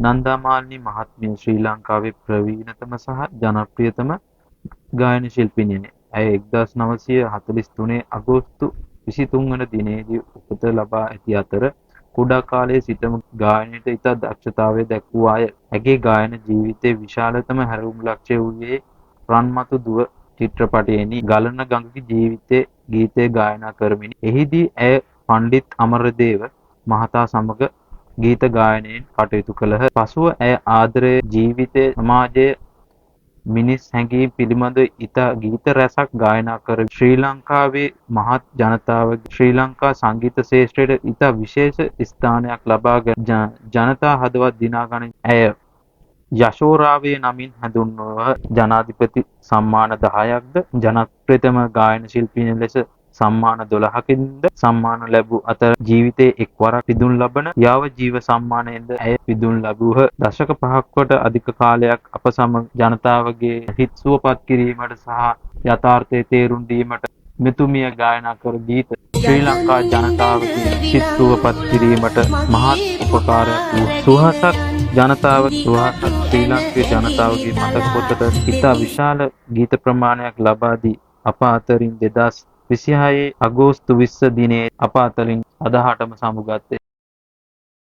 නන්දාමාලිනී මහත්මිය ශ්‍රී ලංකාවේ ප්‍රවීණතම සහ ජනප්‍රියතම ගායන ශිල්පිනියනි. ඇය 1943 අගෝස්තු 23 වන දිනයේදී උපත ලබා ඇති අතර කුඩා කාලයේ සිටම ගායනයට ඉතා දක්ෂතාවය දැක්වූවාය. ඇගේ ගායන ජීවිතයේ විශාලතම හැරවුම්ලක්ෂය වූයේ රන්මතු දුව චිත්‍රපටයෙනි. ගලන ගඟක ජීවිතයේ ගීතය ගායනා කරමිනි. එහිදී ඇය පණ්ඩිත් අමරදේව මහතා සමග ගීත ගායනයෙන් කටයුතු කළහ. පසුව ඇය ආදරය, ජීවිතය, සමාජය, මිනිස් හැඟීම් පිළිබඳ ඉතා ගීත රැසක් ගායනා කර ශ්‍රී ලංකාවේ මහත් ජනතාවගේ ශ්‍රී ලංකා සංගීත ක්ෂේත්‍රයට ඉතා විශේෂ ස්ථානයක් ලබාගෙන ජනතා හදවත් දිනා ගනිමින් ඇය යශෝරාවය නමින් හැඳින්වුවහ. ජනාධිපති සම්මාන 10ක්ද ජනප්‍රියතම ගායන ශිල්පිනිය ලෙස සම්මාන 12කින්ද සම්මාන ලැබූ අතර ජීවිතයේ එක්වරක් පිදුම් ලබන යාවජීව සම්මානයෙන්ද ඇය පිදුම් ලැබූහ. දශක 5කට අධික කාලයක් අප සමග ජනතාවගේ හිත් සුවපත් කිරීමට සහ යථාර්ථය තේරුම් දීමට මෙතුමිය ගායනා කර ගීත ශ්‍රී ලංකා ජනතාවගේ හිත් සුවපත් කිරීමට මහත් උපකාරයක් වූ සුවහසක් ශ්‍රී ලාංකේය ජනතාවගේ මතක පොතට ඉතා විශාල ගීත ප්‍රමාණයක් ලබා දී අප අතරින් 2026 අගෝස්තු 20 දිනයේ අප අතරින් 18ම සමුගත්තේ